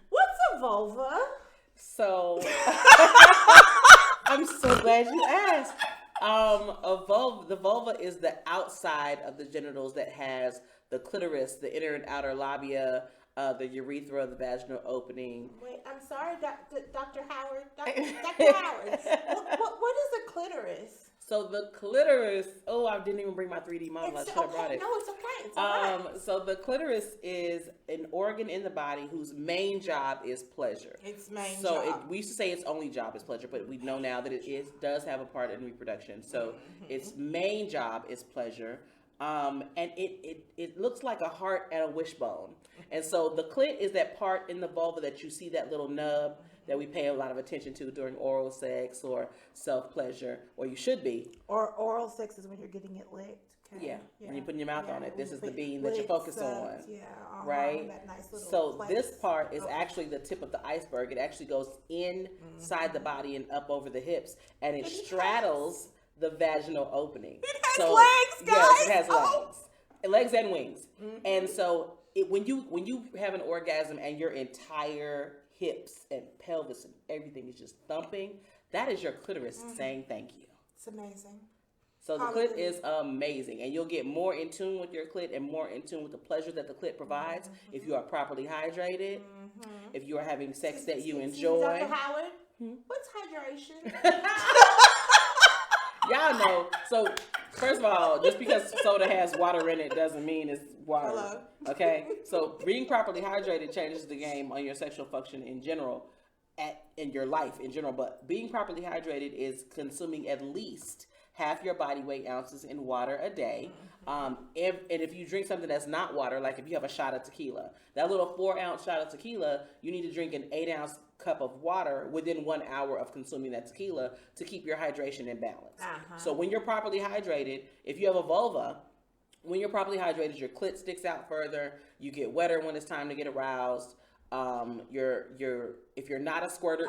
What's a vulva? So, I'm so glad you asked. The vulva is the outside of the genitals that has the clitoris, the inner and outer labia, the urethra, the vaginal opening. Wait, I'm sorry, Dr. Howard. Dr. Howard. What is a clitoris? So the clitoris, I didn't even bring my 3D model. I should have brought it. No, it's okay. It's all right. So the clitoris is an organ in the body whose main job is pleasure. Its main job. So we used to say its only job is pleasure, but we know now that does have a part in reproduction. So its main job is pleasure. And it looks like a heart and a wishbone. And so the clit is that part in the vulva that you see, that little nub that we pay a lot of attention to during oral sex or self-pleasure, or you should be. Or oral sex is when you're getting it licked. Okay? Yeah, when you're putting your mouth on it. This is the bean that licked, you focus on. Yeah, right? That nice little so place. This part is actually the tip of the iceberg. It actually goes inside the body and up over the hips, and it straddles the vaginal opening. It has legs, guys. Yes, it has legs and wings. And so when you have an orgasm and your entire hips and pelvis and everything is just thumping, that is your clitoris saying thank you. It's amazing. So the clit is amazing, and you'll get more in tune with your clit and more in tune with the pleasure that the clit provides if you are properly hydrated, if you are having sex that you enjoy. Dr. Howard, what's hydration? Y'all know. So first of all, just because soda has water in it doesn't mean it's water. Hello. Okay? So being properly hydrated changes the game on your sexual function in general, in your life in general. But being properly hydrated is consuming at least half your body weight ounces in water a day. And if you drink something that's not water, like if you have a shot of tequila, that little 4-ounce shot of tequila, you need to drink an 8-ounce cup of water within 1 hour of consuming that tequila to keep your hydration in balance. So when you're properly hydrated, if you have a vulva, when you're properly hydrated, your clit sticks out further. You get wetter when it's time to get aroused. If you're not a squirter,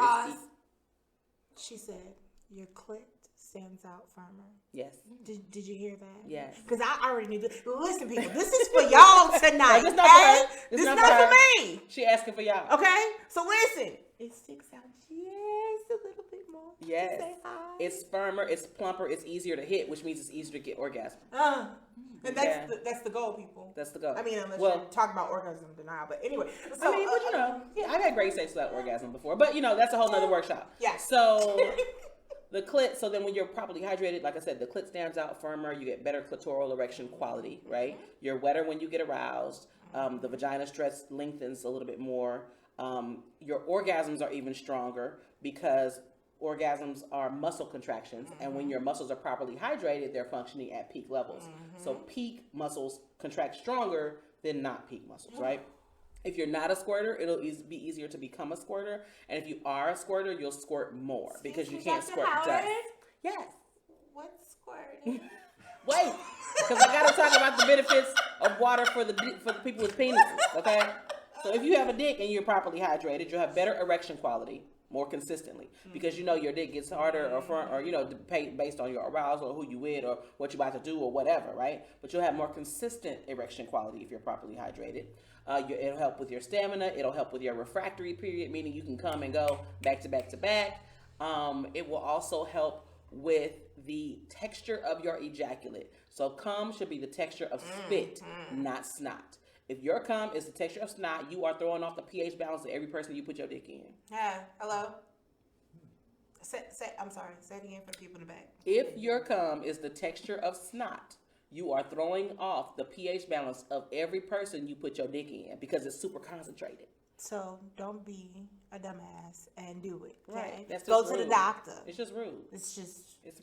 she said your clit stands out firmer. Yes. Did you hear that? Yes. Because I already knew this. Listen, people, this is for y'all tonight. It's not for her. This is not for me. She asking for y'all. Okay? So listen. It sticks out just a little bit more. Yes. Say hi. It's firmer, it's plumper, it's easier to hit, which means it's easier to get orgasm. And that's the goal, people. That's the goal. I mean, unless you're talking about orgasm denial. But anyway. So, I've had great sex without orgasm before. But, that's a whole nother workshop. Yeah. So, the clit, so then when you're properly hydrated, like I said, the clit stands out firmer. You get better clitoral erection quality, right? You're wetter when you get aroused. The vagina stretch lengthens a little bit more. Your orgasms are even stronger because orgasms are muscle contractions, and when your muscles are properly hydrated, they're functioning at peak levels. So peak muscles contract stronger than not peak muscles, right? If you're not a squirter, it'll be easier to become a squirter, and if you are a squirter, you'll squirt more because you can't squirt just. Yes. What's squirting? Wait, because I gotta talk about the benefits of water for the people with penises. Okay. So if you have a dick and you're properly hydrated, you'll have better erection quality more consistently because your dick gets harder or based on your arousal or who you with or what you about to do or whatever, right? But you'll have more consistent erection quality if you're properly hydrated. It'll help with your stamina. It'll help with your refractory period, meaning you can come and go back to back to back. It will also help with the texture of your ejaculate. So cum should be the texture of spit, not snot. If your cum is the texture of snot, you are throwing off the pH balance of every person you put your dick in. Hello? I'm sorry. Say it again for the people in the back. If your cum is the texture of snot, you are throwing off the pH balance of every person you put your dick in because it's super concentrated. So don't be a dumbass and do it. Okay? Right. That's Go just to rude. the doctor. It's just rude. It's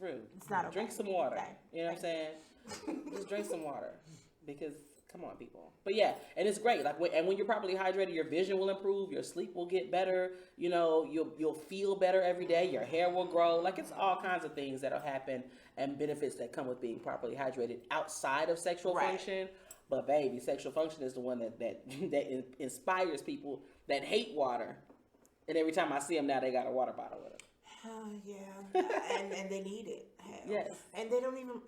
rude. It's not okay. Drink some water. Okay. You know what I'm saying? Just drink some water because come on, people. But yeah, and it's great. And when you're properly hydrated, your vision will improve. Your sleep will get better. You'll feel better every day. Your hair will grow. It's all kinds of things that'll happen and benefits that come with being properly hydrated outside of sexual function. But baby, sexual function is the one that inspires people that hate water. And every time I see them now, they got a water bottle with them. Yeah, and they need it. Hell. Yes. And they don't even.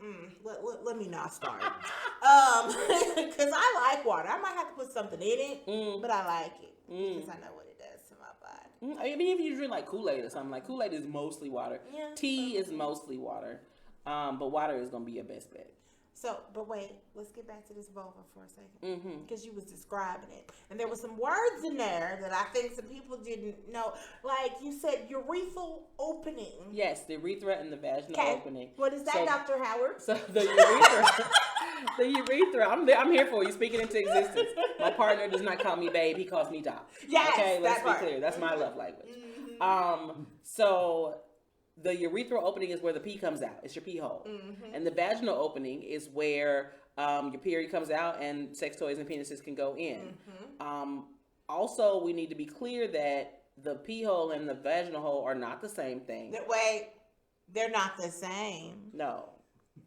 Let me not start. Because I like water. I might have to put something in it, but I like it because I know what it does to my body. I mean, if you drink like Kool-Aid or something, like Kool-Aid is mostly water. Yeah. Tea is mostly water. But water is gonna be your best bet. So, but wait, let's get back to this vulva for a second, because you was describing it, and there were some words in there that I think some people didn't know. Like you said, urethral opening. Yes, the urethra and the vaginal opening. What is that, So- Dr. Howard? So the urethra, the urethra. I'm here for you. Speaking into existence. My partner does not call me babe. He calls me doc. Yes, Okay, let's that be part. clear. That's my love language. So the urethral opening is where the pee comes out. It's your pee hole. And the vaginal opening is where your period comes out and sex toys and penises can go in. Also, we need to be clear that the pee hole and the vaginal hole are not the same thing. Wait, they're not the same. No.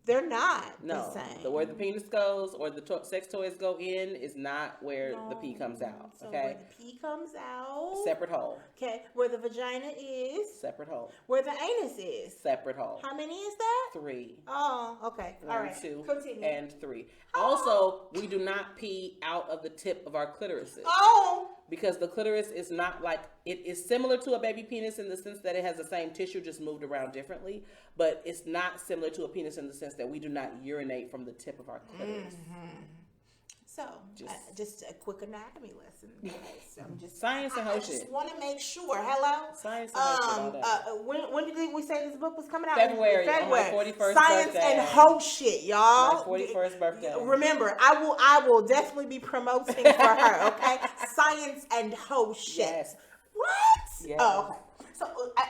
They're not No, the same. where the penis goes or the sex toys go in is not where the pee comes out. So Okay, where the pee comes out. separate hole. Okay, where the vagina is. Separate hole. Where the anus is. Separate hole. How many is that? 3. Oh, okay. All One, right. 2, Continue. and 3. Also, we do not pee out of the tip of our clitorises. Oh. Because the clitoris is not like, it is similar to a baby penis in the sense that it has the same tissue, just moved around differently. But it's not similar to a penis in the sense that we do not urinate from the tip of our clitoris. So, just a quick anatomy lesson, guys. I'm just Science and I hoe just shit. want to make sure. Hello. Science and hoe shit, all that. When did we say this book was coming out? February, on my 41st Science birthday. and hoe shit, y'all. My 41st birthday. Remember, I will definitely be promoting for her. Okay, science and hoe shit. Yes. What? Yes. Oh, okay. So,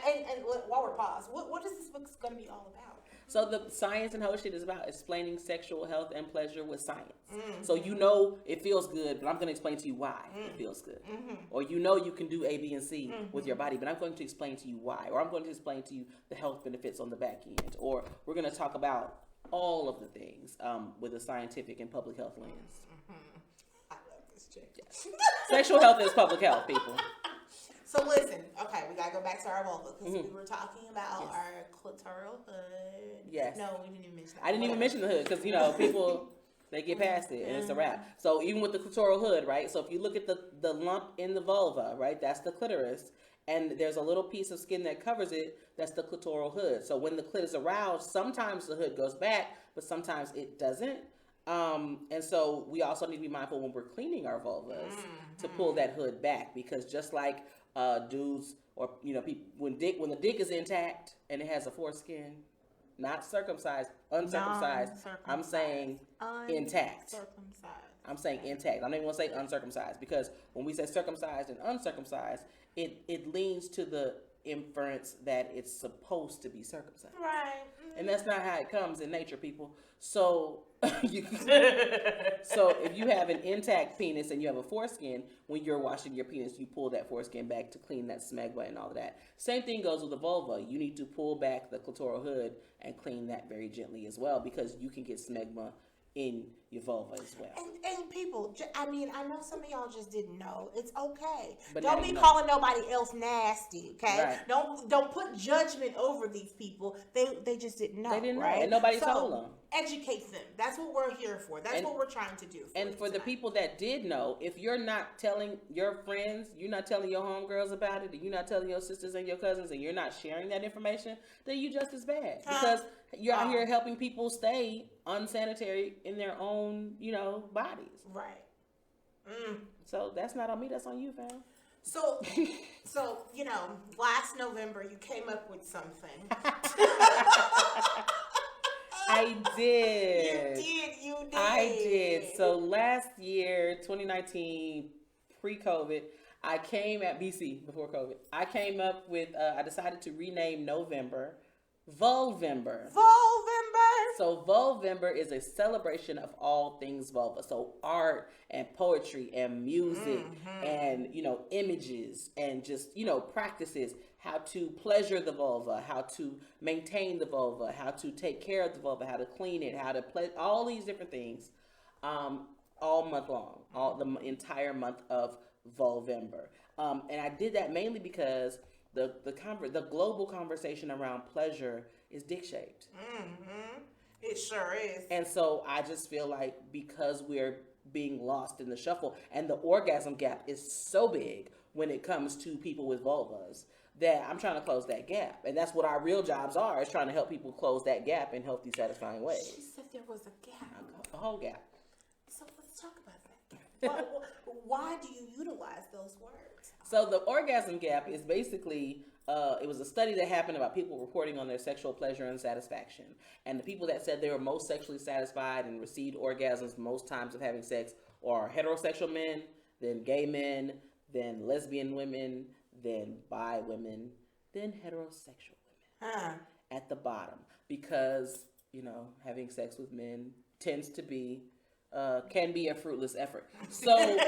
and while we're paused, what is this book going to be all about? So the science and hoe shit is about explaining sexual health and pleasure with science. So you know it feels good, but I'm going to explain to you why it feels good. Or you know you can do A, B, and C with your body, but I'm going to explain to you why. Or I'm going to explain to you the health benefits on the back end. Or we're going to talk about all of the things with a scientific and public health lens. I love this chick. Yes. Sexual health is public health, people. So listen, okay, we gotta go back to our vulva because we were talking about our clitoral hood. Yes. No, we didn't even mention that. I didn't even mention the hood because, you know, people, they get past it and it's a wrap. So even with the clitoral hood, right? So if you look at the lump in the vulva, right? That's the clitoris. And there's a little piece of skin that covers it. That's the clitoral hood. So when the clit is aroused, sometimes the hood goes back, but sometimes it doesn't. And so we also need to be mindful when we're cleaning our vulvas to pull that hood back, because just like dudes or, you know, people, when the dick is intact and it has a foreskin, not circumcised, uncircumcised. I'm saying intact. I'm saying intact. I don't even want to say uncircumcised, because when we say circumcised and uncircumcised, it leans to the inference that it's supposed to be circumcised. Right. And that's not how it comes in nature, people. So, so if you have an intact penis and you have a foreskin, when you're washing your penis, you pull that foreskin back to clean that smegma and all of that. Same thing goes with the vulva. You need to pull back the clitoral hood and clean that very gently as well, because you can get smegma in your vulva as well. And people, I mean, I know some of y'all just didn't know. It's okay. But don't now be you know. calling nobody else nasty, okay? Right. Don't put judgment over these people. They just didn't know. They didn't know, right? and nobody told them. Educate them. That's what we're here for. That's what we're trying to do. And for the people that did know, if you're not telling your friends, you're not telling your homegirls about it, and you're not telling your sisters and your cousins, and you're not sharing that information, then you just as bad, because you're out here helping people stay unsanitary in their own, you know, bodies. Right. So that's not on me. That's on you, fam. So, you know, last November you came up with something. I did. You did. I did. So last year, 2019, pre-COVID, I came at BC, before COVID. I came up with, I decided to rename November Vulvember. So Vulvember is a celebration of all things vulva. So art and poetry and music and, you know, images and just, you know, practices, how to pleasure the vulva, how to maintain the vulva, how to take care of the vulva, how to clean it, how to play, all these different things, all month long, all the entire month of Vulvember. And I did that mainly because the global conversation around pleasure is dick shaped. It sure is. And so I just feel like because we're being lost in the shuffle, and the orgasm gap is so big when it comes to people with vulvas, that I'm trying to close that gap. And that's what our real jobs are, is trying to help people close that gap in healthy, satisfying ways. She said there was a gap. A whole gap. So let's talk about that. Why do you utilize those words? So the orgasm gap is basically, it was a study that happened about people reporting on their sexual pleasure and satisfaction. And the people that said they were most sexually satisfied and received orgasms most times of having sex are heterosexual men, then gay men, then lesbian women, then bi women, then heterosexual women at the bottom. Because, having sex with men tends to be, can be a fruitless effort. So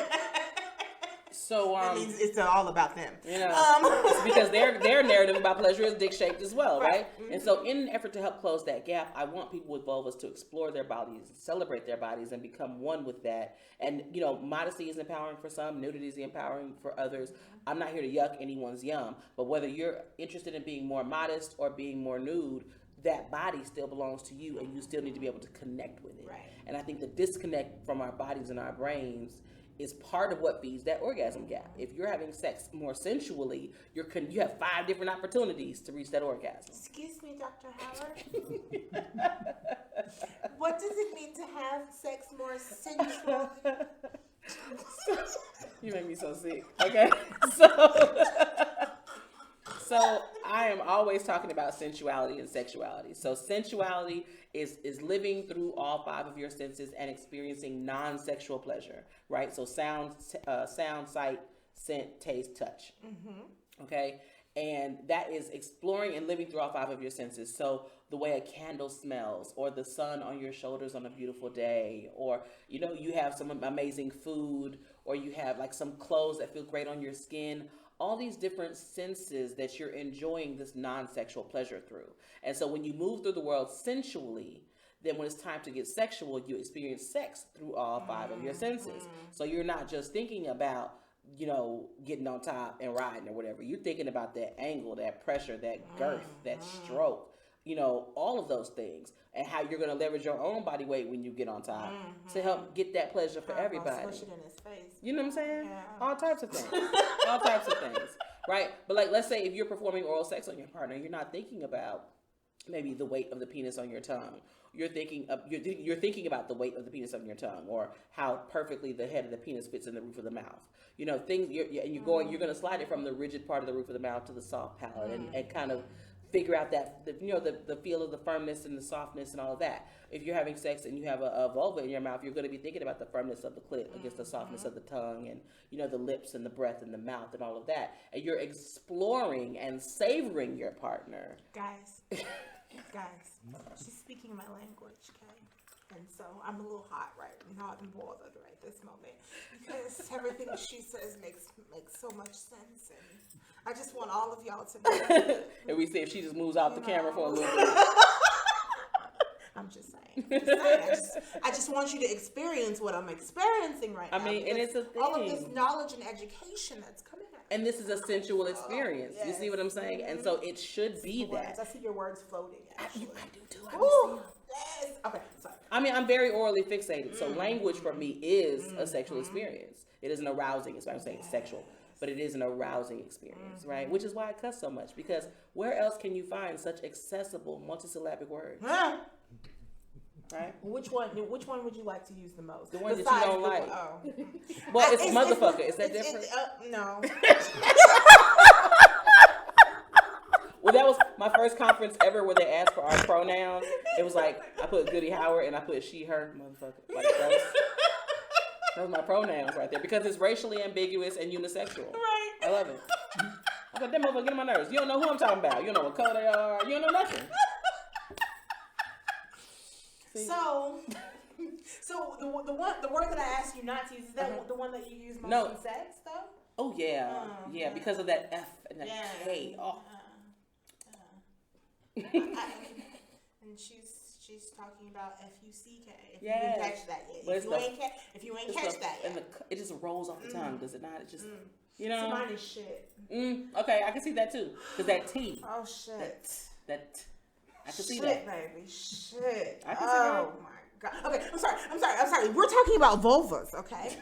that means it's all about them. It's because their narrative about pleasure is dick shaped as well, right? And so in an effort to help close that gap, I want people with vulvas to explore their bodies, celebrate their bodies, and become one with that. And, modesty is empowering for some, nudity is empowering for others. I'm not here to yuck anyone's yum, but whether you're interested in being more modest or being more nude, that body still belongs to you, and you still need to be able to connect with it. Right. And I think the disconnect from our bodies and our brains is part of what feeds that orgasm gap. If you're having sex more sensually, you have 5 different opportunities to reach that orgasm. Excuse me, Dr. Howard. What does it mean to have sex more sensually? You make me so sick. Okay, so I am always talking about sensuality and sexuality. So sensuality is living through all 5 of your senses and experiencing non-sexual pleasure, right? So sound, sight, scent, taste, touch. Okay, and that is exploring and living through all 5 of your senses. So the way a candle smells, or the sun on your shoulders on a beautiful day, or you have some amazing food, or you have like some clothes that feel great on your skin. All these different senses that you're enjoying this non-sexual pleasure through. And so when you move through the world sensually, then when it's time to get sexual, you experience sex through all 5 of your senses. So you're not just thinking about, getting on top and riding or whatever. You're thinking about that angle, that pressure, that girth, that stroke, all of those things, and how you're going to leverage your own body weight when you get on top to help get that pleasure for everybody. Smush it in his face. You know what I'm saying? Yeah. All types of things. All types of things. Right? But like, let's say if you're performing oral sex on your partner, you're not thinking about maybe the weight of the penis on your tongue. You're thinking about the weight of the penis on your tongue, or how perfectly the head of the penis fits in the roof of the mouth. Things you're going to slide it from the rigid part of the roof of the mouth to the soft palate, and kind of figure out that the feel of the firmness and the softness and all of that. If you're having sex and you have a vulva in your mouth, you're going to be thinking about the firmness of the clit against the softness of the tongue, and the lips and the breath and the mouth and all of that. And you're exploring and savoring your partner. Guys, she's speaking my language, okay? And so I'm a little hot hot and bothered right this moment, because everything she says makes so much sense, and I just want all of y'all to know. And we see if she just moves off the camera for a little bit. I'm just saying. I just want you to experience what I'm experiencing right now. I mean, and it's a thing. All of this knowledge and education that's coming out. And this is a sensual experience. Yes. You see what I'm saying? And so it should be that. I see your words floating, actually. I do too. Yes. Okay, sorry. I mean, I'm very orally fixated. So language for me is a sexual experience. It is an arousing experience. I'm saying it's sexual, but it is an arousing experience, right? Which is why I cuss so much, because where else can you find such accessible multisyllabic words? Right? Which one would you like to use the most? The one that you don't like. Oh. Well, it's motherfucker. Is that different? No. Well, that was my first conference ever where they asked for our pronouns. It was like, I put Goody Howard and I put she, her, motherfucker. Like those my pronouns right there, because it's racially ambiguous and unisexual. Right. I love it. I thought, that motherfucker get on my nerves. You don't know who I'm talking about. You don't know what color they are. You don't know nothing. See? So the word that I asked you not to use, is that the one that you use most in sex, though? Oh yeah, yeah, because of that F and that K. Oh. And she's talking about FUCK. If you didn't catch that yet, if you ain't catch that yet, and it just rolls off the tongue, does it not? It just You know? See, mine is shit. Okay, I can see that too. Because that T. Oh, shit. That I can see Shit, that. baby. Shit. I can see Oh, that. my God. Okay, I'm sorry. We're talking about vulvas, okay?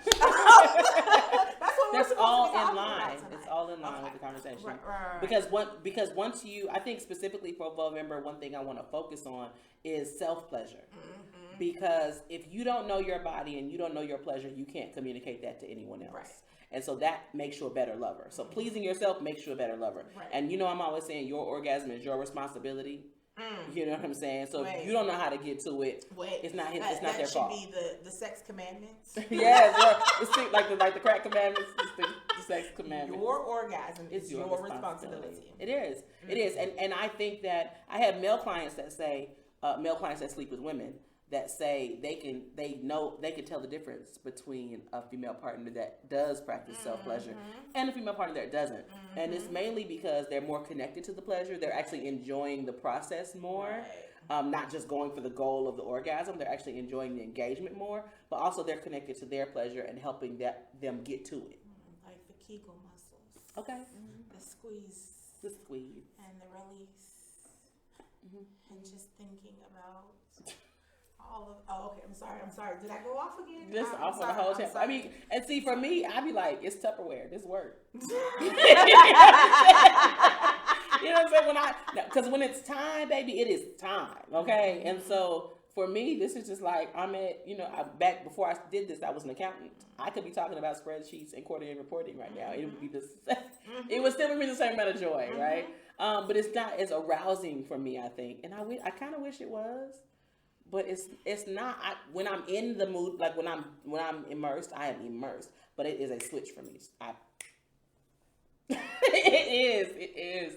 That's all in line. It's all in line with the conversation. Right. Because once you, I think specifically for Vulva, one thing I want to focus on is self-pleasure. Mm-hmm. Because if you don't know your body and you don't know your pleasure, you can't communicate that to anyone else. Right. And so that makes you a better lover. So pleasing yourself makes you a better lover. Right. And you know, I'm always saying your orgasm is your responsibility. You know what I'm saying? So if you don't know how to get to it, it's not their fault. That should be the sex commandments. Yes, it's like the crack commandments. It's the sex commandments. Your orgasm is your responsibility. It is. Mm-hmm. It is. And I think that I have male clients that say male clients that sleep with women that say they can tell the difference between a female partner that does practice self-pleasure and a female partner that doesn't. And it's mainly because they're more connected to the pleasure. They're actually enjoying the process more. Right. Not just going for the goal of the orgasm. They're actually enjoying the engagement more, but also they're connected to their pleasure and helping them get to it. Like the Kegel muscles. Okay. The squeeze. The squeeze. And the release. And just thinking about... okay, I'm sorry. Did I go off again? This off for the whole time. I mean, and see, for me, I'd be like, it's Tupperware. This work. You know what I'm saying? Because when it's time, baby, it is time. Okay, and so for me, this is just like back before I did this, I was an accountant. I could be talking about spreadsheets and quarterly reporting right now. It would be it would still bring me the same amount of joy, right? But it's not as arousing for me, I think, and I kind of wish it was. But it's not. When I'm in the mood, like when I'm immersed, I am immersed. But it is a switch for me. It is.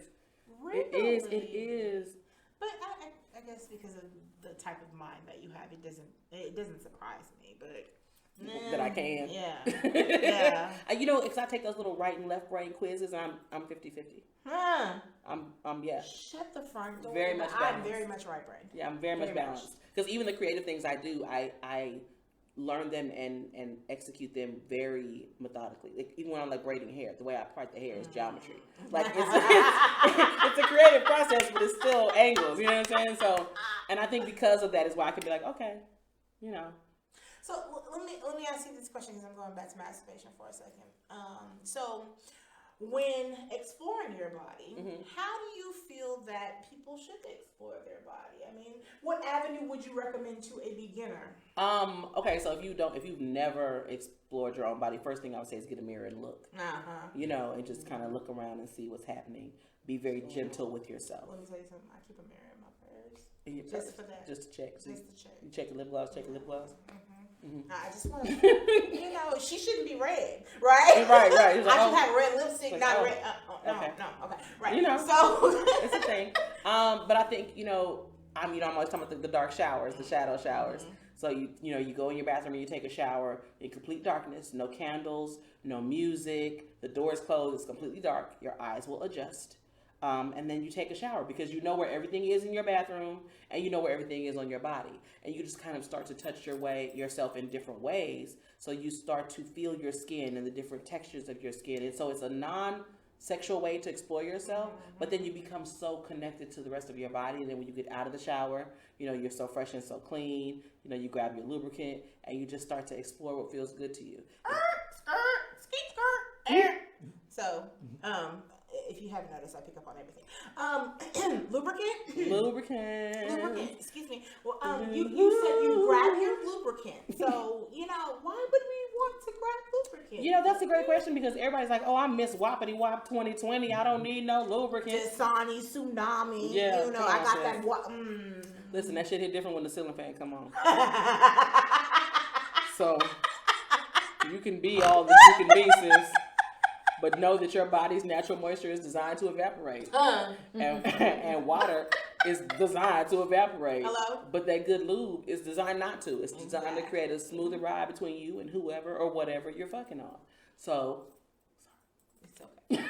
Really? It is. But I guess because of the type of mind that you have, it doesn't surprise me. But that I can. Yeah. Yeah. Because I take those little right and left brain quizzes, and I'm 50-50. I'm yeah. Shut the front door. Very much balanced. I'm very much right brain. Yeah, I'm very much balanced. Because even the creative things I do, I learn them and execute them very methodically. Like, even when I'm like braiding hair, the way I part the hair is geometry. Like it's a creative process, but it's still angles. You know what I'm saying? So, and I think because of that is why I can be like, okay, So let me ask you this question because I'm going back to masturbation for a second. So when exploring your body, how do you feel that people should explore their body? I mean, what avenue would you recommend to a beginner? Okay, so if you've never explored your own body, first thing I would say is get a mirror and look. And just kind of look around and see what's happening. Be very gentle with yourself. Let me tell you something. I keep a mirror in my purse. For that. Just to check. Just to check. You check your lip gloss. Check your lip gloss. I just want to, she shouldn't be red, right? Right. I should have red lipstick, not red. Okay. Right. So it's a thing. But I think I'm always talking about the dark showers, the shadow showers. So you go in your bathroom and you take a shower in complete darkness, no candles, no music, the door is closed, it's completely dark. Your eyes will adjust. And then you take a shower because you know where everything is in your bathroom and you know where everything is on your body. And you just kind of start to touch yourself in different ways. So you start to feel your skin and the different textures of your skin. And so it's a non-sexual way to explore yourself, but then you become so connected to the rest of your body. And then when you get out of the shower, you're so fresh and so clean. You grab your lubricant and you just start to explore what feels good to you. So, if you haven't noticed, I pick up on everything. Lubricant. Excuse me. Well, you said you grab your lubricant. So, why would we want to grab lubricant? That's a great question because everybody's like, oh, I'm Miss Whoppity Wop 2020. I don't need no lubricant. Dasani, Tsunami. Yeah, I got that. Listen, that shit hit different when the ceiling fan come on. So, you can be all that you can be, sis. But know that your body's natural moisture is designed to evaporate. And water is designed to evaporate. Hello? But that good lube is designed not to. It's designed to create a smoother ride between you and whoever or whatever you're fucking on. So, it's okay.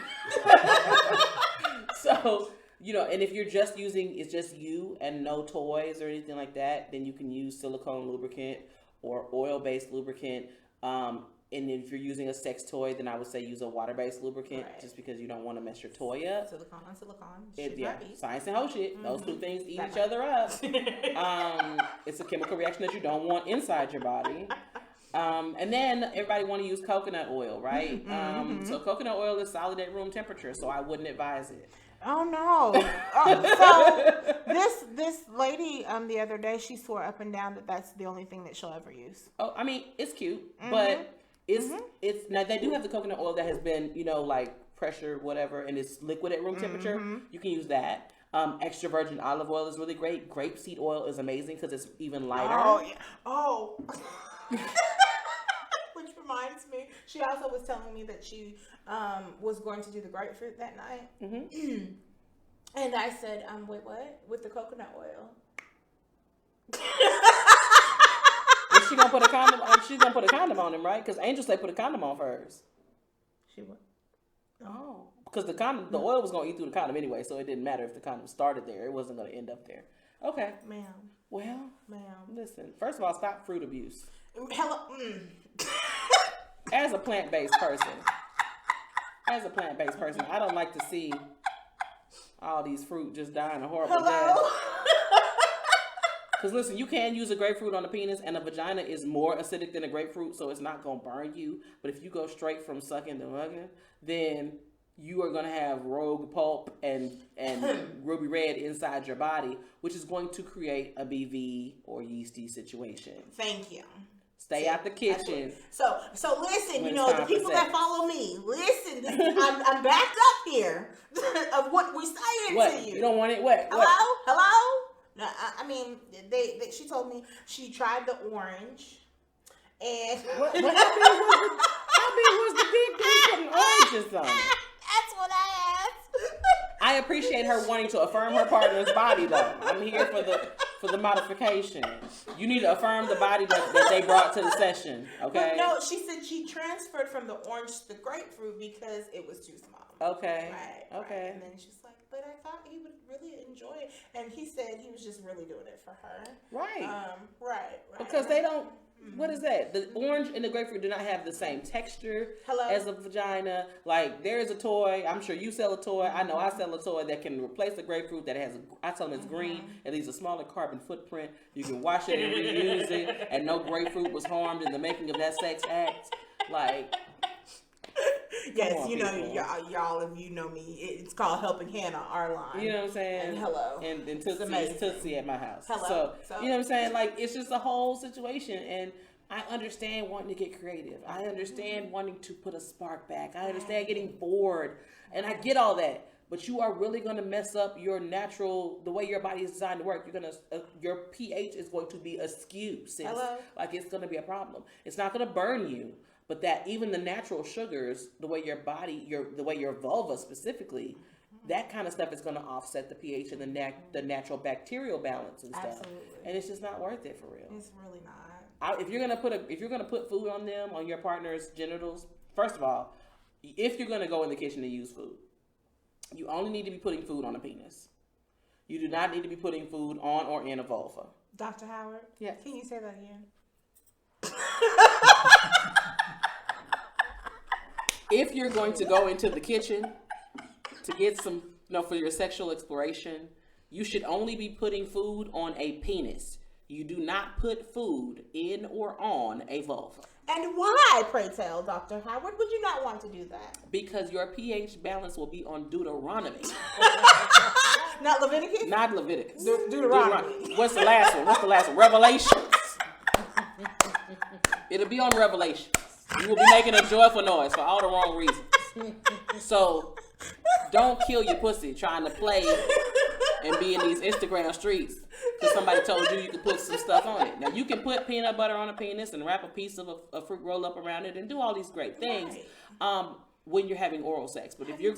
So, and if you're just it's just you and no toys or anything like that, then you can use silicone lubricant or oil-based lubricant. And if you're using a sex toy, then I would say use a water-based lubricant, just because you don't want to mess your toy up. Silicone. Science and whole shit. Those two things eat each other up. It's a chemical reaction that you don't want inside your body. And then everybody want to use coconut oil, right? So coconut oil is solid at room temperature, so I wouldn't advise it. Oh no! So this lady the other day, she swore up and down that that's the only thing that she'll ever use. Oh, I mean, it's cute, but it's now they do have the coconut oil that has been, like pressure, whatever, and it's liquid at room temperature. You can use that. Extra virgin olive oil is really great. Grapeseed oil is amazing because it's even lighter. Oh yeah. Oh. Which reminds me, she also was telling me that she was going to do the grapefruit that night. And I said, wait, what? With the coconut oil. Is she gonna put a condom on? She's gonna put a condom on him, right? Because Angel said put a condom on first. She would. Oh. Because the oil was gonna eat through the condom anyway, so it didn't matter if the condom started there. It wasn't gonna end up there. Okay. Ma'am. Well, ma'am. Listen, first of all, stop fruit abuse. Hello. As a plant-based person, I don't like to see all these fruit just dying a horrible death. Because listen, you can use a grapefruit on a penis, and a vagina is more acidic than a grapefruit, so it's not going to burn you. But if you go straight from sucking to mugging, then you are going to have rogue pulp and ruby red inside your body, which is going to create a BV or yeasty situation. Thank you. Stay out the kitchen. So listen, the people that follow me, listen, I'm backed up here of what we're saying to you. You don't want it wet. Hello? No, I mean, she told me she tried the orange, and how big was the dick putting oranges on it? That's what I asked. I appreciate her wanting to affirm her partner's body, though. I'm here for the modification. You need to affirm the body that they brought to the session, okay? But no, she said she transferred from the orange to the grapefruit because it was too small. Okay. Right. Okay. And then she's like, but I thought he would really enjoy it. And he said he was just really doing it for her. Right. Right. Because they don't, what is that? The orange and the grapefruit do not have the same texture as a vagina. Like, there is a toy. I'm sure you sell a toy. I know I sell a toy that can replace the grapefruit that has, I tell them it's green and leaves a smaller carbon footprint. You can wash it and reuse it, and no grapefruit was harmed in the making of that sex act. Like, yes, y'all, if you know me, it's called Helping Hannah, our line. You know what I'm saying? And hello. And Tootsie at my house. Hello. So, you know what I'm saying? Like, it's just a whole situation. And I understand wanting to get creative. I understand wanting to put a spark back. I understand getting bored. And I get all that. But you are really going to mess up your natural, the way your body is designed to work. You're going to, your pH is going to be askew, sis. Hello. Like, it's going to be a problem. It's not going to burn you. But that even the natural sugars, the way your body, the way your vulva specifically, that kind of stuff is going to offset the pH and the natural bacterial balance and stuff. Absolutely. And it's just not worth it for real. It's really not. If you're gonna put food on them, on your partner's genitals, first of all, if you're gonna go in the kitchen and use food, you only need to be putting food on a penis. You do not need to be putting food on or in a vulva. Dr. Howard? Yes. Can you say that again? If you're going to go into the kitchen to get some, for your sexual exploration, you should only be putting food on a penis. You do not put food in or on a vulva. And why, pray tell, Dr. Howard, would you not want to do that? Because your pH balance will be on Deuteronomy. Not Leviticus? Not Leviticus. Deuteronomy. What's the last one? Revelations. It'll be on Revelations. You will be making a joyful noise for all the wrong reasons. So, don't kill your pussy trying to play and be in these Instagram streets because somebody told you could put some stuff on it. Now, you can put peanut butter on a penis and wrap a piece of a fruit roll up around it and do all these great things when you're having oral sex. But if you're